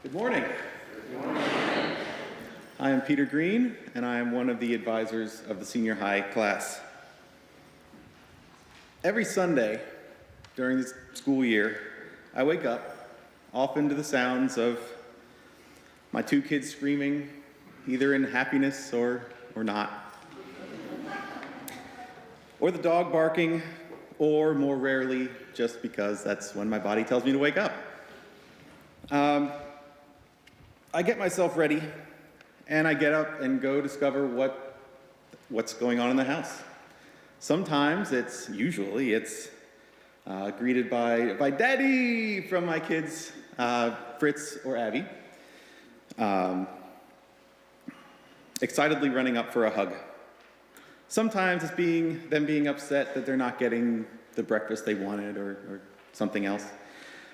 Good morning. Good morning. I am Peter Green, and I am one of the advisors of the senior high class. Every Sunday during the school year, I wake up, often to the sounds of my two kids screaming, either in happiness or not, or the dog barking, or more rarely, just because that's when my body tells me to wake up. I get myself ready, and I get up and go discover what's going on in the house. Sometimes usually it's greeted by Daddy from my kids, Fritz or Abby, excitedly running up for a hug. Sometimes it's them being upset that they're not getting the breakfast they wanted or something else.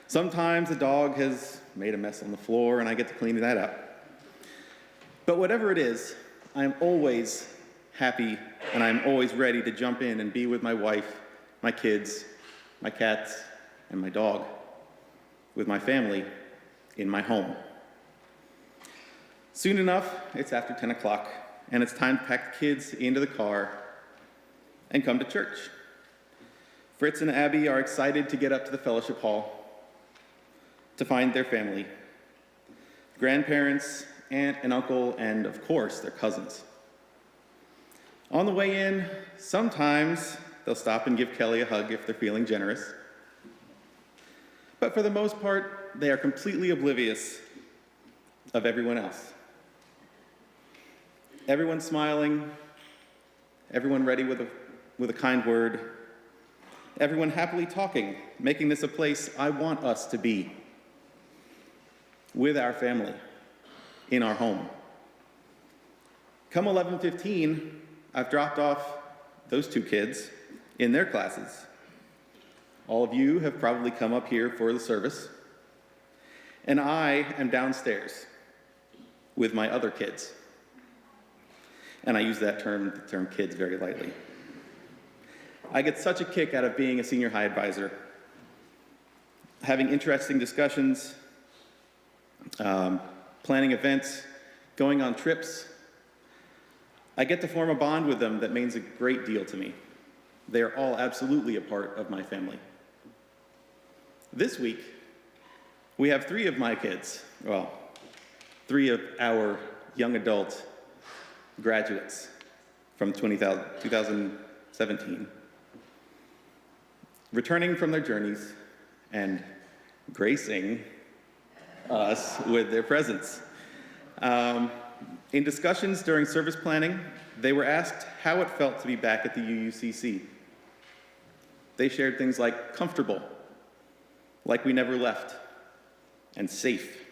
Sometimes the dog has made a mess on the floor and I get to clean that up. But whatever it is, I'm always happy and I'm always ready to jump in and be with my wife, my kids, my cats, and my dog, with my family in my home. Soon enough, it's after 10 o'clock, and it's time to pack the kids into the car and come to church. Fritz and Abby are excited to get up to the fellowship hall to find their family, grandparents, aunt and uncle, and of course, their cousins. On the way in, sometimes they'll stop and give Kelly a hug if they're feeling generous. But for the most part, they are completely oblivious of everyone else. Everyone smiling, everyone ready with a kind word, everyone happily talking, making this a place I want us to be, with our family, in our home. Come 11:15, I've dropped off those two kids in their classes. All of you have probably come up here for the service, and I am downstairs with my other kids. And I use the term kids very lightly. I get such a kick out of being a senior high advisor, having interesting discussions, planning events, going on trips. I get to form a bond with them that means a great deal to me. They are all absolutely a part of my family. This week, we have three of my kids, three of our young adult graduates from 2017, returning from their journeys and gracing us with their presence. In discussions during service planning, they were asked how it felt to be back at the UUCC. They shared things like comfortable, like we never left, and safe.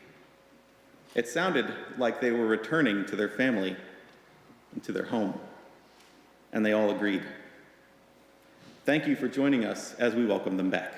It sounded like they were returning to their family and to their home, and they all agreed. Thank you for joining us as we welcome them back.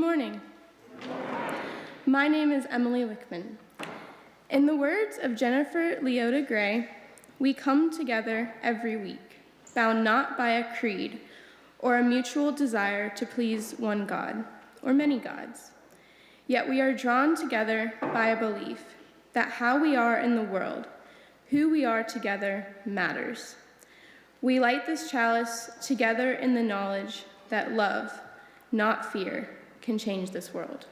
morning. My name is Emily Lickman. In the words of Jennifer Leota Gray, we come together every week, bound not by a creed or a mutual desire to please one God or many gods. Yet we are drawn together by a belief that how we are in the world, who we are together, matters. We light this chalice together in the knowledge that love, not fear, can change this world.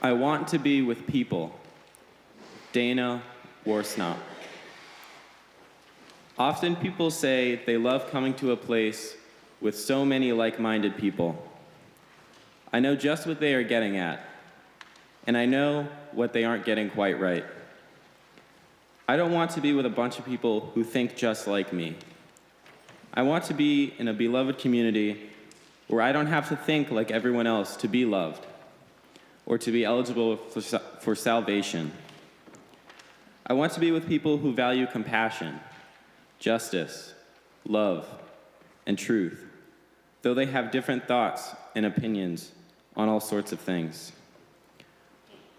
I want to be with people. Dana Worsnop. Often people say they love coming to a place with so many like-minded people. I know just what they are getting at, and I know what they aren't getting quite right. I don't want to be with a bunch of people who think just like me. I want to be in a beloved community where I don't have to think like everyone else to be loved or to be eligible for salvation. I want to be with people who value compassion, justice, love, and truth, though they have different thoughts and opinions on all sorts of things.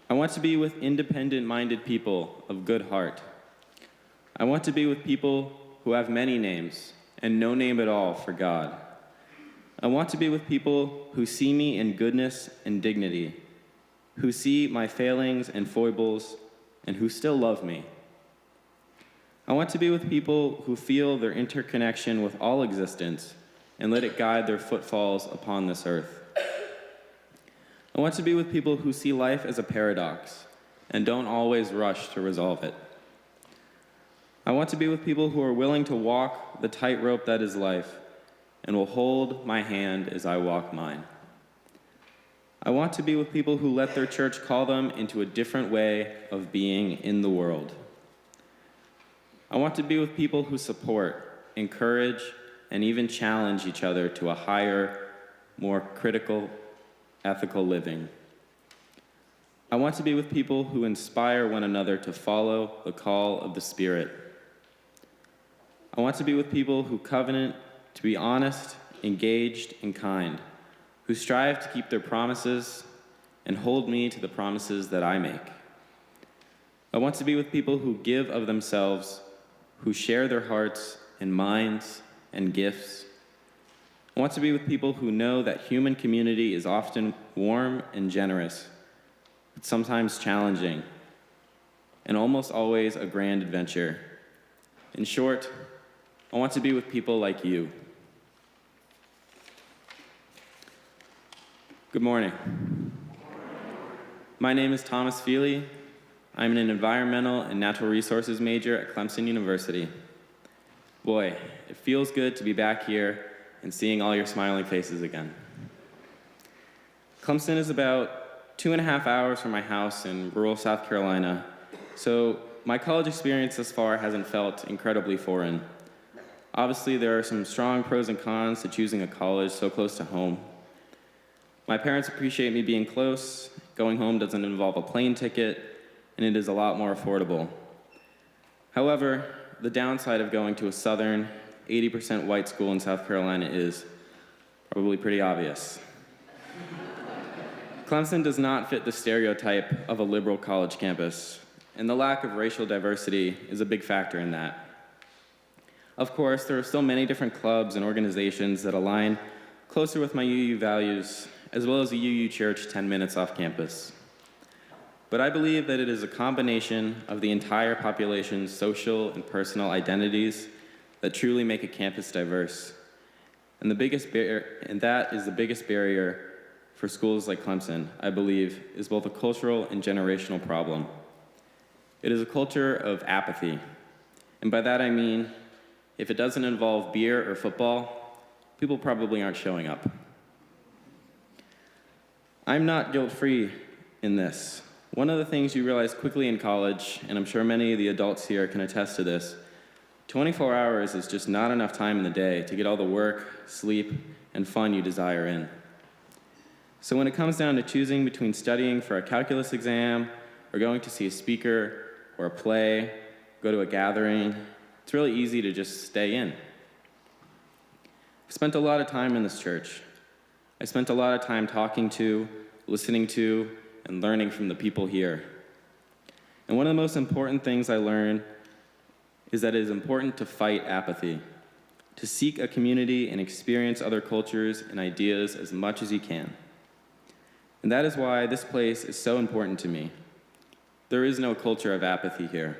I want to be with independent-minded people of good heart. I want to be with people who have many names and no name at all for God. I want to be with people who see me in goodness and dignity, who see my failings and foibles, and who still love me. I want to be with people who feel their interconnection with all existence and let it guide their footfalls upon this earth. I want to be with people who see life as a paradox and don't always rush to resolve it. I want to be with people who are willing to walk the tightrope that is life and will hold my hand as I walk mine. I want to be with people who let their church call them into a different way of being in the world. I want to be with people who support, encourage, and even challenge each other to a higher, more critical, ethical living. I want to be with people who inspire one another to follow the call of the Spirit. I want to be with people who covenant to be honest, engaged, and kind, who strive to keep their promises and hold me to the promises that I make. I want to be with people who give of themselves, who share their hearts and minds and gifts. I want to be with people who know that human community is often warm and generous, but sometimes challenging, and almost always a grand adventure. In short, I want to be with people like you. Good morning. My name is Thomas Feely. I'm an environmental and natural resources major at Clemson University. Boy, it feels good to be back here and seeing all your smiling faces again. Clemson is about 2.5 hours from my house in rural South Carolina, so my college experience thus far hasn't felt incredibly foreign. Obviously, there are some strong pros and cons to choosing a college so close to home. My parents appreciate me being close, going home doesn't involve a plane ticket, and it is a lot more affordable. However, the downside of going to a southern, 80% white school in South Carolina is probably pretty obvious. Clemson does not fit the stereotype of a liberal college campus, and the lack of racial diversity is a big factor in that. Of course, there are still many different clubs and organizations that align closer with my UU values, as well as a UU church 10 minutes off campus. But I believe that it is a combination of the entire population's social and personal identities that truly make a campus diverse. And that is the biggest barrier for schools like Clemson, I believe, is both a cultural and generational problem. It is a culture of apathy. And by that I mean, if it doesn't involve beer or football, people probably aren't showing up. I'm not guilt-free in this. One of the things you realize quickly in college, and I'm sure many of the adults here can attest to this, 24 hours is just not enough time in the day to get all the work, sleep, and fun you desire in. So when it comes down to choosing between studying for a calculus exam, or going to see a speaker, or a play, go to a gathering, it's really easy to just stay in. I've spent a lot of time in this church. I spent a lot of time talking to, listening to, and learning from the people here. And one of the most important things I learned is that it is important to fight apathy, to seek a community and experience other cultures and ideas as much as you can. And that is why this place is so important to me. There is no culture of apathy here.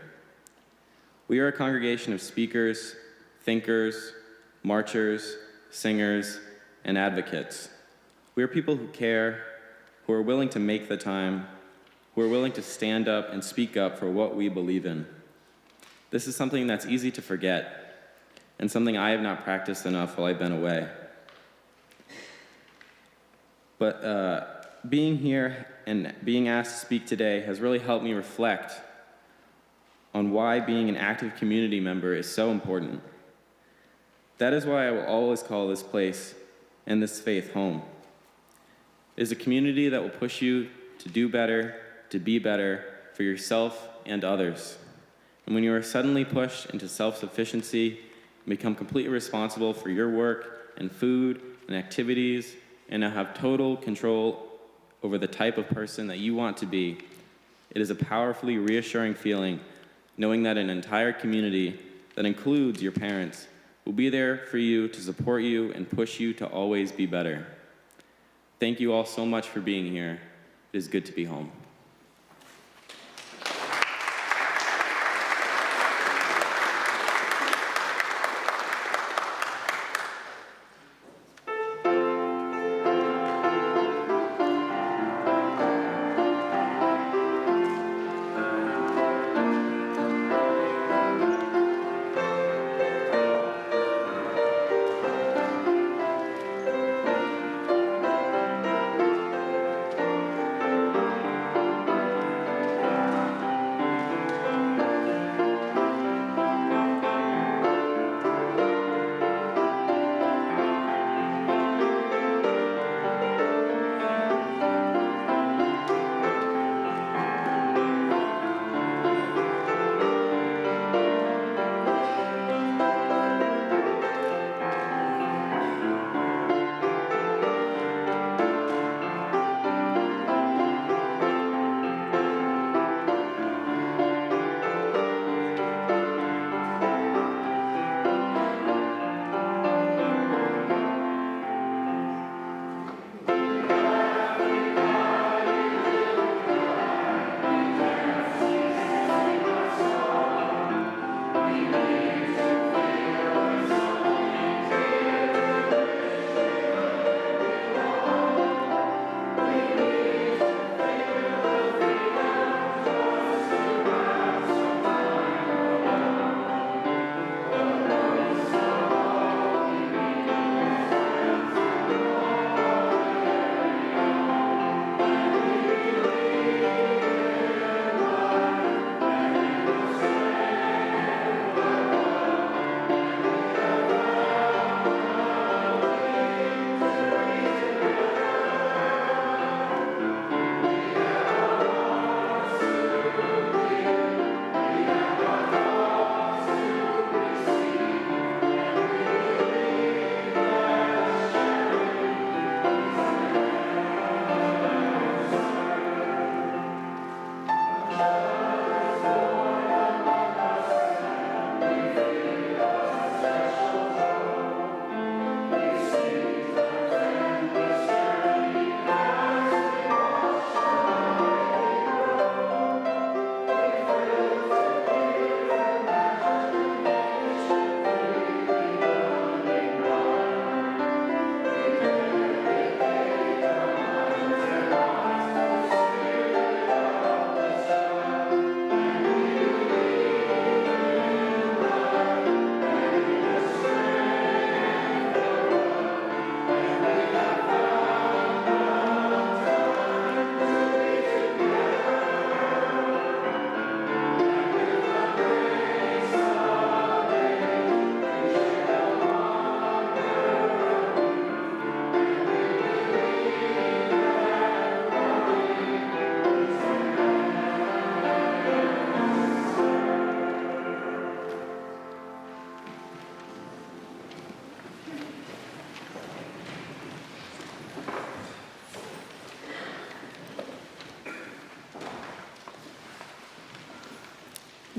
We are a congregation of speakers, thinkers, marchers, singers, and advocates. We are people who care, who are willing to make the time, who are willing to stand up and speak up for what we believe in. This is something that's easy to forget, and something I have not practiced enough while I've been away. But being here and being asked to speak today has really helped me reflect on why being an active community member is so important. That is why I will always call this place and this faith home. It is a community that will push you to do better, to be better for yourself and others. And when you are suddenly pushed into self-sufficiency and become completely responsible for your work and food and activities, and now have total control over the type of person that you want to be, it is a powerfully reassuring feeling knowing that an entire community that includes your parents will be there for you to support you and push you to always be better. Thank you all so much for being here. It is good to be home.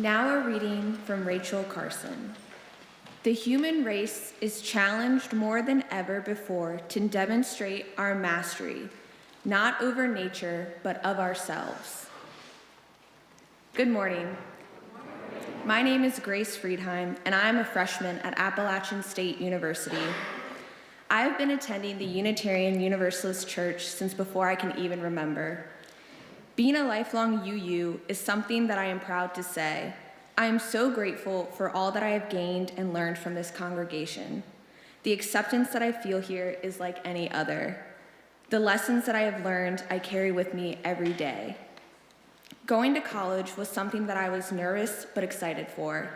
Now a reading from Rachel Carson. The human race is challenged more than ever before to demonstrate our mastery, not over nature, but of ourselves. Good morning. My name is Grace Friedheim, and I am a freshman at Appalachian State University. I have been attending the Unitarian Universalist Church since before I can even remember. Being a lifelong UU is something that I am proud to say. I am so grateful for all that I have gained and learned from this congregation. The acceptance that I feel here is like any other. The lessons that I have learned, I carry with me every day. Going to college was something that I was nervous but excited for.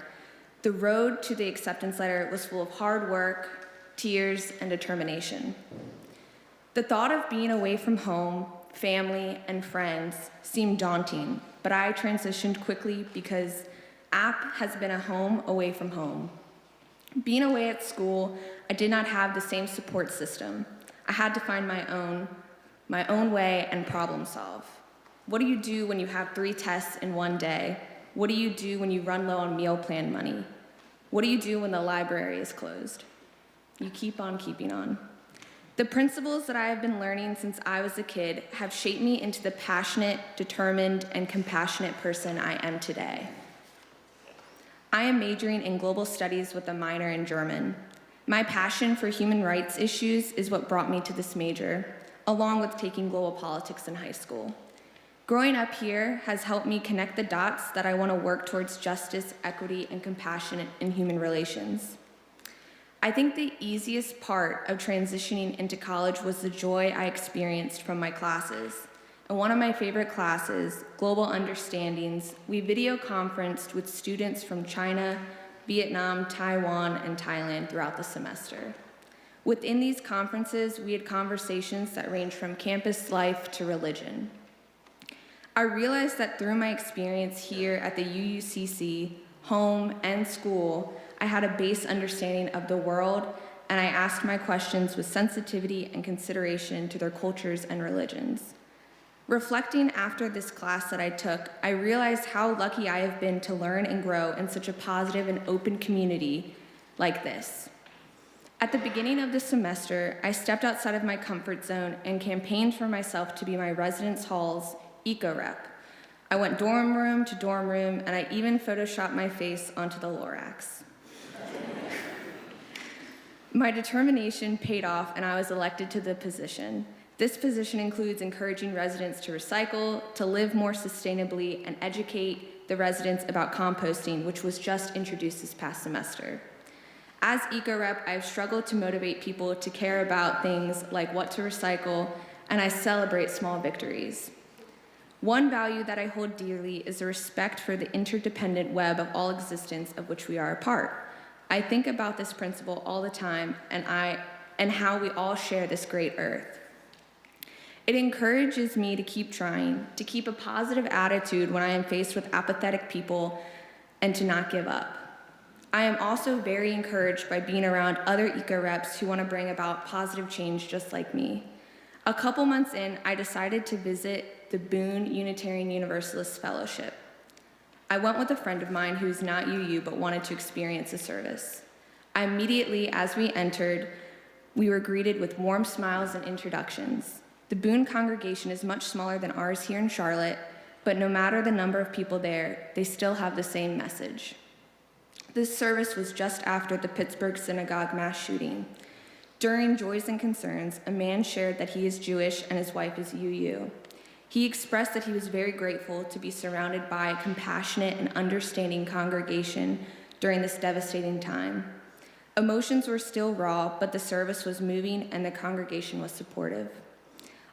The road to the acceptance letter was full of hard work, tears, and determination. The thought of being away from home, family, and friends seemed daunting, but I transitioned quickly because App has been a home away from home. Being away at school, I did not have the same support system. I had to find my own way and problem solve. What do you do when you have 3 tests in one day? What do you do when you run low on meal plan money? What do you do when the library is closed? You keep on keeping on. The principles that I have been learning since I was a kid have shaped me into the passionate, determined, and compassionate person I am today. I am majoring in global studies with a minor in German. My passion for human rights issues is what brought me to this major, along with taking global politics in high school. Growing up here has helped me connect the dots that I want to work towards justice, equity, and compassion in human relations. I think the easiest part of transitioning into college was the joy I experienced from my classes. In one of my favorite classes, Global Understandings, we video conferenced with students from China, Vietnam, Taiwan, and Thailand throughout the semester. Within these conferences, we had conversations that ranged from campus life to religion. I realized that through my experience here at the UUCC, home, and school, I had a base understanding of the world, and I asked my questions with sensitivity and consideration to their cultures and religions. Reflecting after this class that I took, I realized how lucky I have been to learn and grow in such a positive and open community like this. At the beginning of the semester, I stepped outside of my comfort zone and campaigned for myself to be my residence hall's eco-rep. I went dorm room to dorm room, and I even photoshopped my face onto the Lorax. My determination paid off, and I was elected to the position. This position includes encouraging residents to recycle, to live more sustainably, and educate the residents about composting, which was just introduced this past semester. As eco-rep, I've struggled to motivate people to care about things like what to recycle, and I celebrate small victories. One value that I hold dearly is the respect for the interdependent web of all existence of which we are a part. I think about this principle all the time, and how we all share this great earth. It encourages me to keep trying, to keep a positive attitude when I am faced with apathetic people, and to not give up. I am also very encouraged by being around other eco-reps who want to bring about positive change just like me. A couple months in, I decided to visit the Boone Unitarian Universalist Fellowship. I went with a friend of mine who's not UU but wanted to experience the service. Immediately, as we entered, we were greeted with warm smiles and introductions. The Boone congregation is much smaller than ours here in Charlotte, but no matter the number of people there, they still have the same message. This service was just after the Pittsburgh synagogue mass shooting. During Joys and Concerns, a man shared that he is Jewish and his wife is UU. He expressed that he was very grateful to be surrounded by a compassionate and understanding congregation during this devastating time. Emotions were still raw, but the service was moving and the congregation was supportive.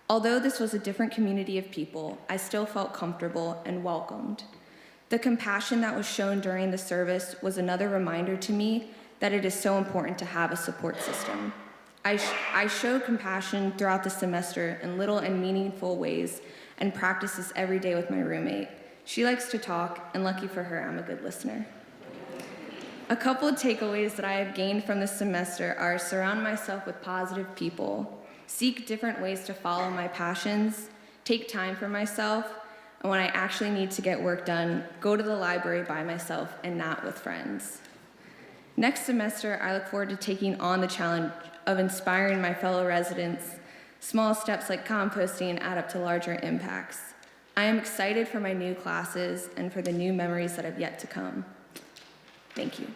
Although this was a different community of people, I still felt comfortable and welcomed. The compassion that was shown during the service was another reminder to me that it is so important to have a support system. I showed compassion throughout the semester in little and meaningful ways and practice this every day with my roommate. She likes to talk, and lucky for her, I'm a good listener. A couple of takeaways that I have gained from this semester are surround myself with positive people, seek different ways to follow my passions, take time for myself, and when I actually need to get work done, go to the library by myself and not with friends. Next semester, I look forward to taking on the challenge of inspiring my fellow residents. Small steps like composting add up to larger impacts. I am excited for my new classes and for the new memories that have yet to come. Thank you.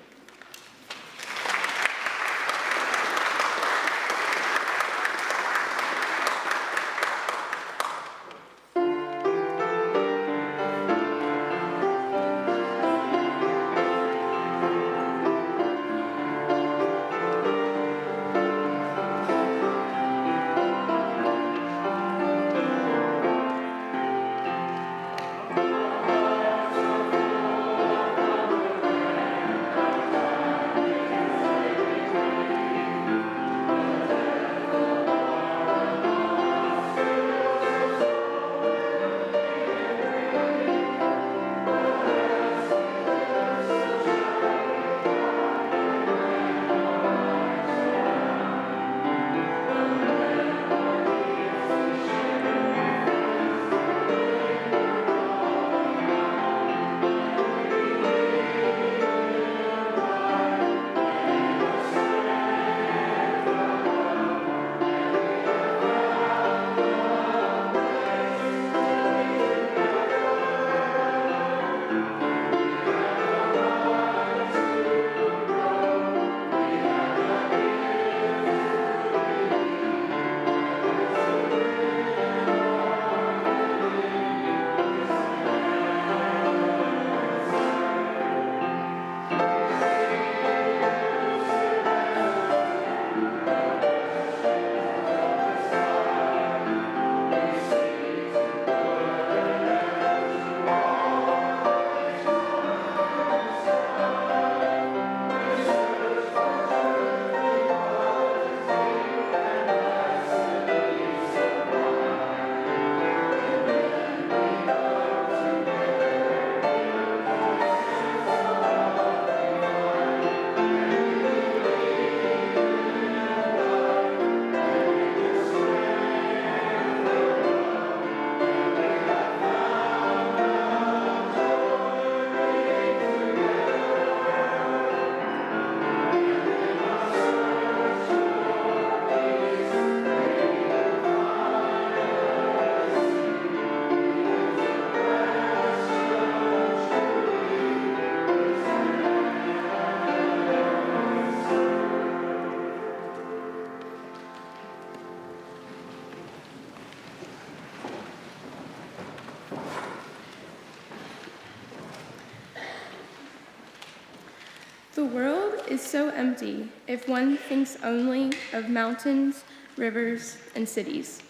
The world is so empty if one thinks only of mountains, rivers, and cities.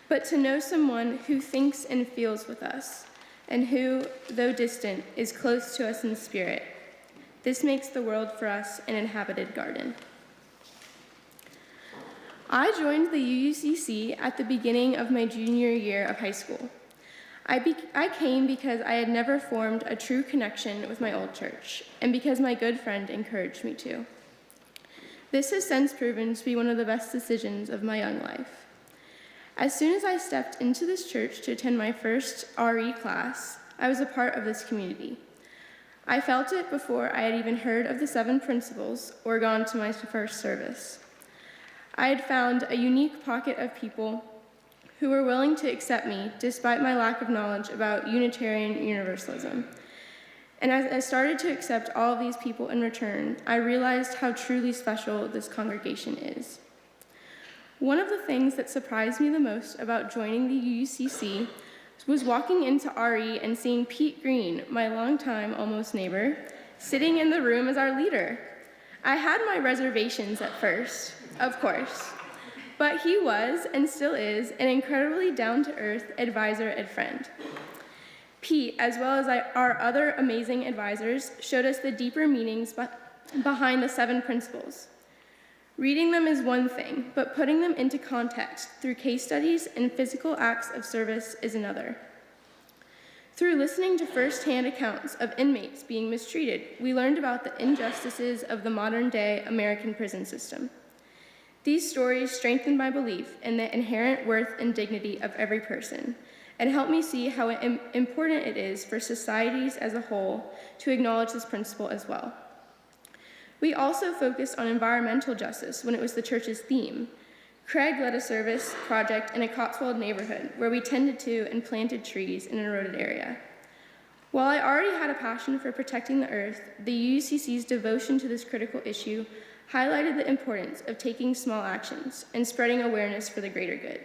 But to know someone who thinks and feels with us, and who, though distant, is close to us in spirit, this makes the world for us an inhabited garden. I joined the UUCC at the beginning of my junior year of high school. I came because I had never formed a true connection with my old church, and because my good friend encouraged me to. This has since proven to be one of the best decisions of my young life. As soon as I stepped into this church to attend my first RE class, I was a part of this community. I felt it before I had even heard of the 7 principles or gone to my first service. I had found a unique pocket of people who were willing to accept me despite my lack of knowledge about Unitarian Universalism. And as I started to accept all of these people in return, I realized how truly special this congregation is. One of the things that surprised me the most about joining the UUCC was walking into RE and seeing Pete Green, my longtime almost neighbor, sitting in the room as our leader. I had my reservations at first, of course, but he was, and still is, an incredibly down-to-earth advisor and friend. Pete, as well as our other amazing advisors, showed us the deeper meanings behind the 7 principles. Reading them is one thing, but putting them into context through case studies and physical acts of service is another. Through listening to firsthand accounts of inmates being mistreated, we learned about the injustices of the modern-day American prison system. These stories strengthened my belief in the inherent worth and dignity of every person, and helped me see how important it is for societies as a whole to acknowledge this principle as well. We also focused on environmental justice when it was the church's theme. Craig led a service project in a Cotswold neighborhood where we tended to and planted trees in an eroded area. While I already had a passion for protecting the earth, the UUCC's devotion to this critical issue highlighted the importance of taking small actions and spreading awareness for the greater good.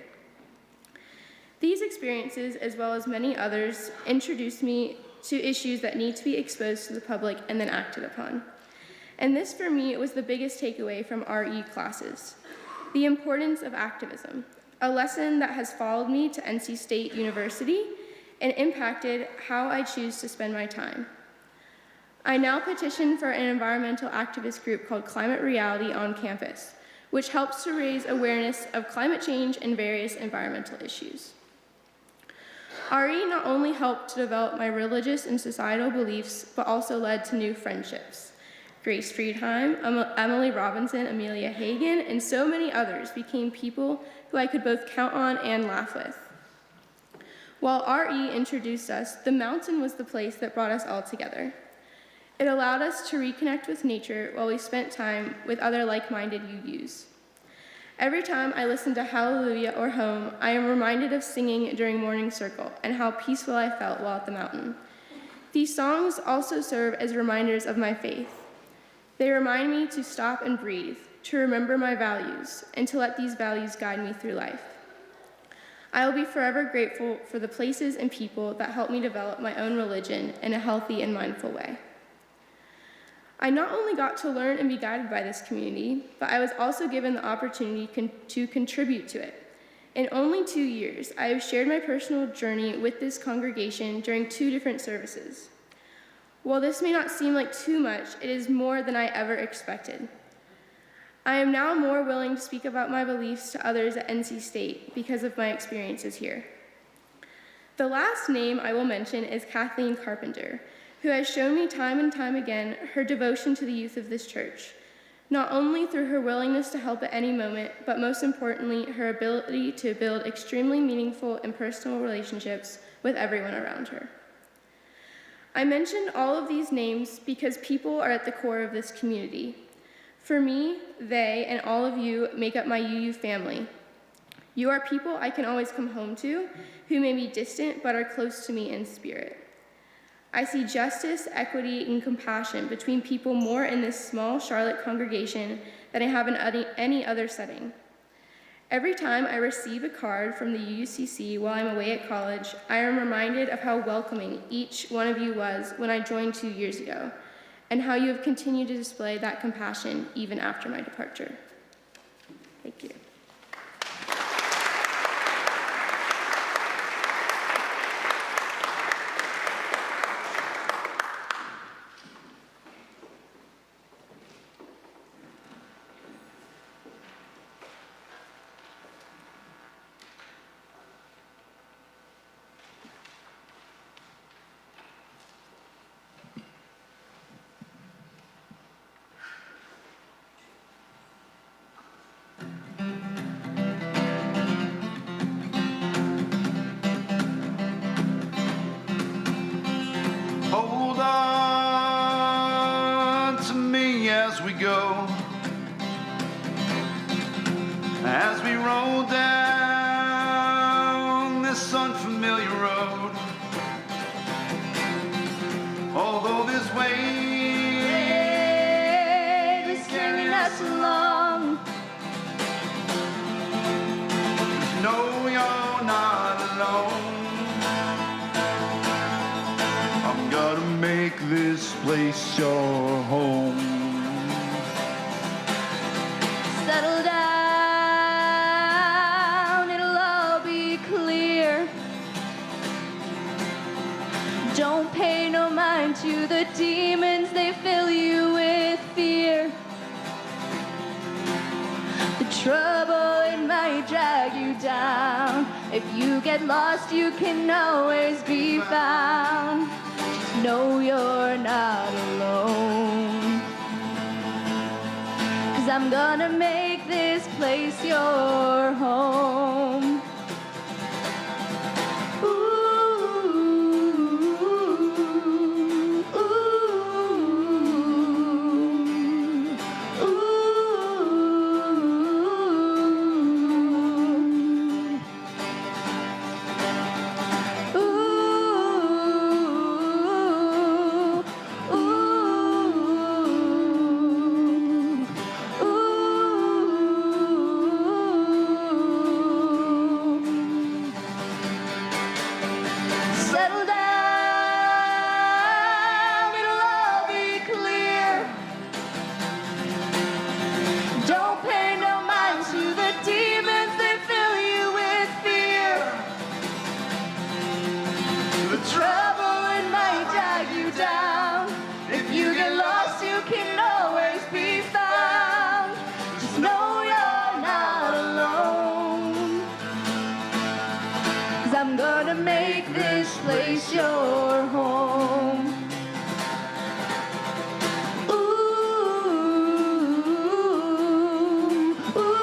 These experiences, as well as many others, introduced me to issues that need to be exposed to the public and then acted upon. And this, for me, was the biggest takeaway from RE classes: the importance of activism, a lesson that has followed me to NC State University and impacted how I choose to spend my time. I now petition for an environmental activist group called Climate Reality on campus, which helps to raise awareness of climate change and various environmental issues. RE not only helped to develop my religious and societal beliefs, but also led to new friendships. Grace Friedheim, Emily Robinson, Amelia Hagen, and so many others became people who I could both count on and laugh with. While RE introduced us, the mountain was the place that brought us all together. It allowed us to reconnect with nature while we spent time with other like-minded UUs. Every time I listen to Hallelujah or Home, I am reminded of singing during morning circle and how peaceful I felt while at the mountain. These songs also serve as reminders of my faith. They remind me to stop and breathe, to remember my values, and to let these values guide me through life. I will be forever grateful for the places and people that helped me develop my own religion in a healthy and mindful way. I not only got to learn and be guided by this community, but I was also given the opportunity to contribute to it. In only 2 years, I have shared my personal journey with this congregation during 2 different services. While this may not seem like too much, it is more than I ever expected. I am now more willing to speak about my beliefs to others at NC State because of my experiences here. The last name I will mention is Kathleen Carpenter, who has shown me time and time again her devotion to the youth of this church, not only through her willingness to help at any moment, but most importantly, her ability to build extremely meaningful and personal relationships with everyone around her. I mentioned all of these names because people are at the core of this community. For me, they and all of you make up my UU family. You are people I can always come home to, who may be distant but are close to me in spirit. I see justice, equity, and compassion between people more in this small Charlotte congregation than I have in any other setting. Every time I receive a card from the UUCC while I'm away at college, I am reminded of how welcoming each one of you was when I joined 2 years ago, and how you have continued to display that compassion even after my departure. Thank you. Hold on to me as we go, as we roll down this unfamiliar road. Although this weight is carrying us along, no, you're not alone. I'm gonna make this place your home. Settle down, it'll all be clear. Don't pay no mind to the demons, they fill you with fear. The trouble, it might drag you down. If you get lost, you can always be found. Just know you're not alone. 'Cause I'm gonna make this place your home. Ooh. make this place your home. Ooh, ooh, ooh.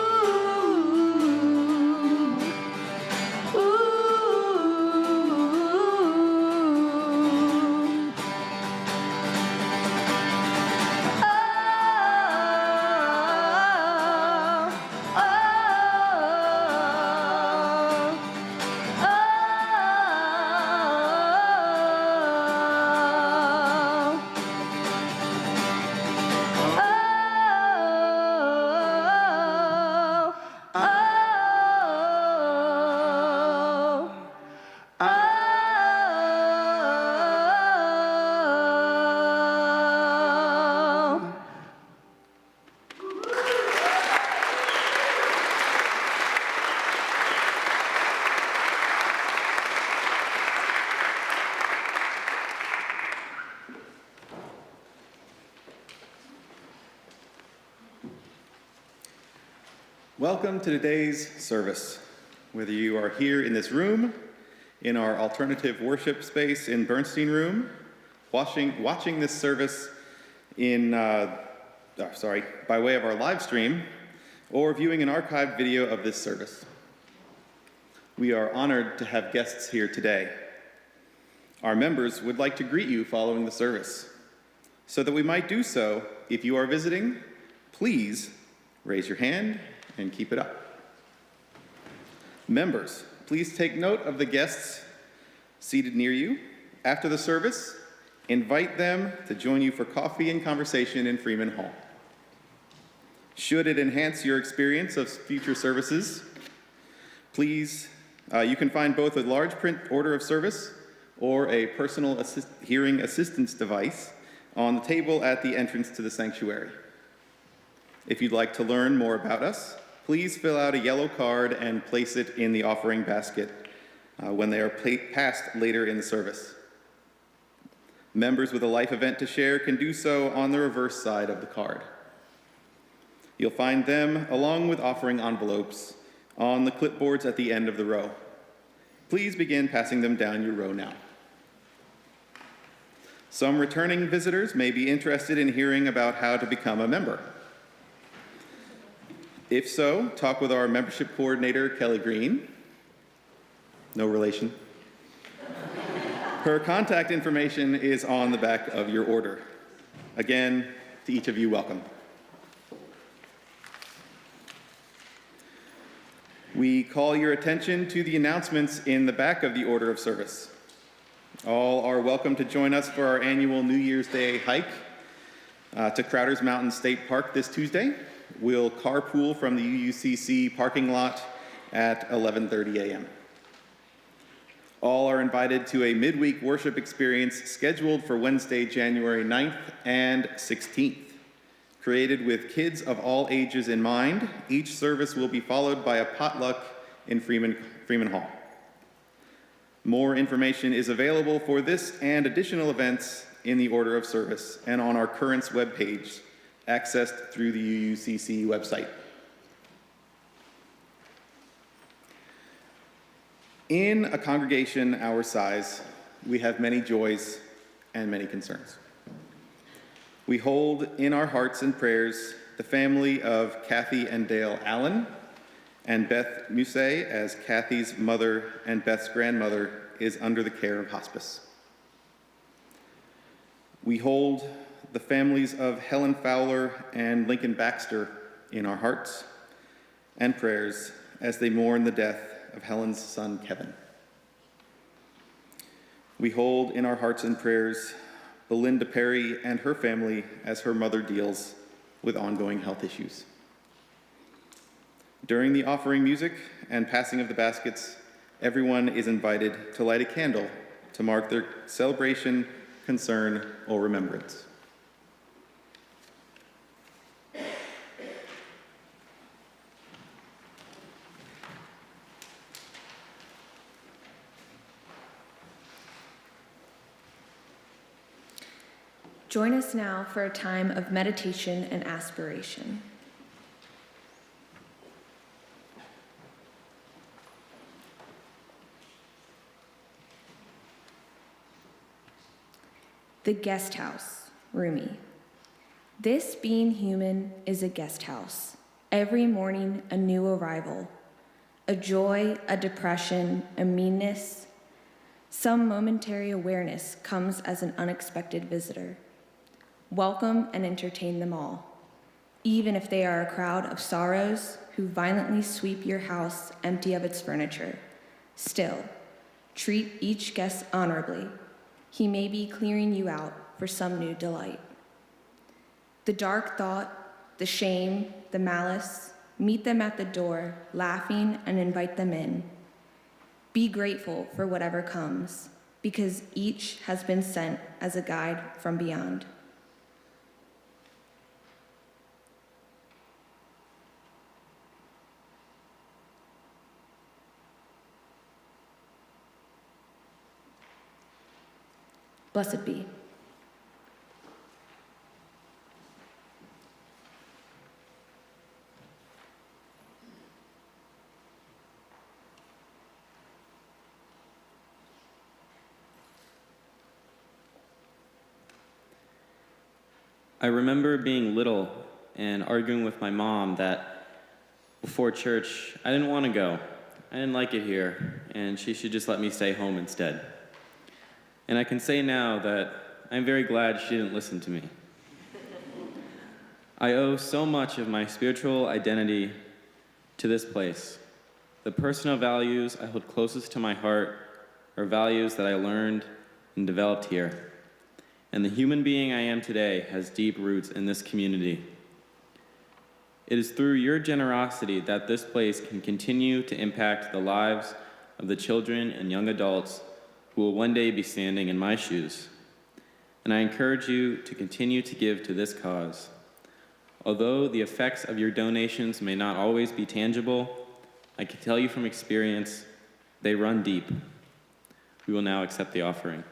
Welcome to today's service. Whether you are here in this room, in our alternative worship space in Bernstein Room, watching this service by way of our live stream, or viewing an archived video of this service. We are honored to have guests here today. Our members would like to greet you following the service. So that we might do so, if you are visiting, please raise your hand and keep it up. Members, please take note of the guests seated near you. After the service, invite them to join you for coffee and conversation in Freeman Hall. Should it enhance your experience of future services, please, you can find both a large print order of service or a personal hearing assistance device on the table at the entrance to the sanctuary. If you'd like to learn more about us, please fill out a yellow card and place it in the offering basket when they are passed later in the service. Members with a life event to share can do so on the reverse side of the card. You'll find them along with offering envelopes on the clipboards at the end of the row. Please begin passing them down your row now. Some returning visitors may be interested in hearing about how to become a member. If so, talk with our membership coordinator, Kelly Green. No relation. Her contact information is on the back of your order. Again, to each of you, welcome. We call your attention to the announcements in the back of the order of service. All are welcome to join us for our annual New Year's Day hike to Crowder's Mountain State Park this Tuesday. We'll carpool from the UUCC parking lot at 11:30 a.m. All are invited to a midweek worship experience scheduled for Wednesday, January 9th and 16th. Created with kids of all ages in mind, each service will be followed by a potluck in Freeman Hall. More information is available for this and additional events in the order of service and on our Currents webpage, accessed through the UUCC website. In a congregation our size, we have many joys and many concerns. We hold in our hearts and prayers the family of Kathy and Dale Allen and Beth Musset, as Kathy's mother and Beth's grandmother is under the care of hospice. We hold the families of Helen Fowler and Lincoln Baxter in our hearts and prayers as they mourn the death of Helen's son, Kevin. We hold in our hearts and prayers Belinda Perry and her family as her mother deals with ongoing health issues. During the offering music and passing of the baskets, everyone is invited to light a candle to mark their celebration, concern, or remembrance. Join us now for a time of meditation and aspiration. The guest house, Rumi. This being human is a guest house. Every morning, a new arrival. A joy, a depression, a meanness. Some momentary awareness comes as an unexpected visitor. Welcome and entertain them all, even if they are a crowd of sorrows who violently sweep your house empty of its furniture. Still, treat each guest honorably. He may be clearing you out for some new delight. The dark thought, the shame, the malice, meet them at the door, laughing, and invite them in. Be grateful for whatever comes, because each has been sent as a guide from beyond. Blessed be. I remember being little and arguing with my mom that before church, I didn't want to go. I didn't like it here, and she should just let me stay home instead. And I can say now that I'm very glad she didn't listen to me. I owe so much of my spiritual identity to this place. The personal values I hold closest to my heart are values that I learned and developed here. And the human being I am today has deep roots in this community. It is through your generosity that this place can continue to impact the lives of the children and young adults who will one day be standing in my shoes. And I encourage you to continue to give to this cause. Although the effects of your donations may not always be tangible, I can tell you from experience, they run deep. We will now accept the offering.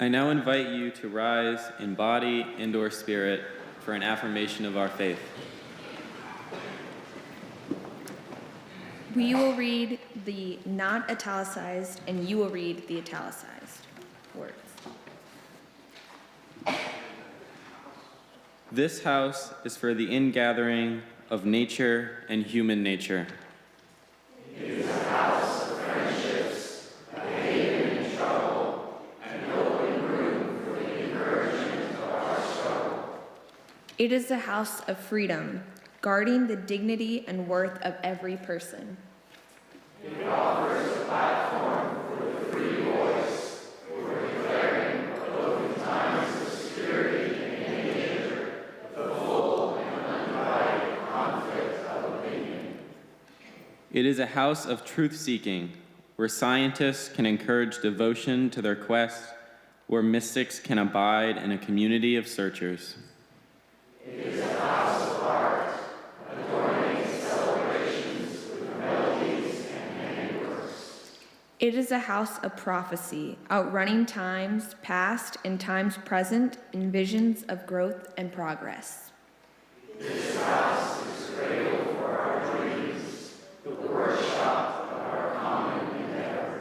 I now invite you to rise in body and/or spirit for an affirmation of our faith. We will read the not italicized, and you will read the italicized words. This house is for the ingathering of nature and human nature. It is a house of friendships, a haven in trouble, an open room for the encouragement of our struggle. It is a house of freedom, guarding the dignity and worth of every person. It offers a platform for the free voice, for declaring both in times of security and danger, the full and undivided conflict of opinion. It is a house of truth-seeking, where scientists can encourage devotion to their quest, where mystics can abide in a community of searchers. It is a house of art, adorning celebrations with melodies and handiworks. It is a house of prophecy, outrunning times past and times present in visions of growth and progress. This house is cradle for our dreams, the workshop of our common endeavor.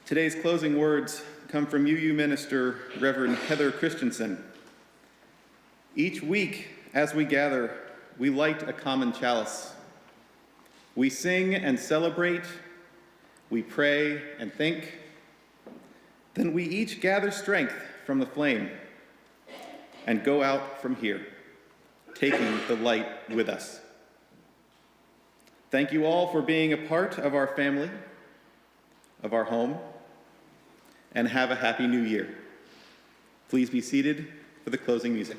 Today's closing words come from UU minister Reverend Heather Christensen. Each week, as we gather, we light a common chalice. We sing and celebrate, we pray and think. Then we each gather strength from the flame and go out from here, taking the light with us. Thank you all for being a part of our family, of our home, and have a happy new year. Please be seated for the closing music.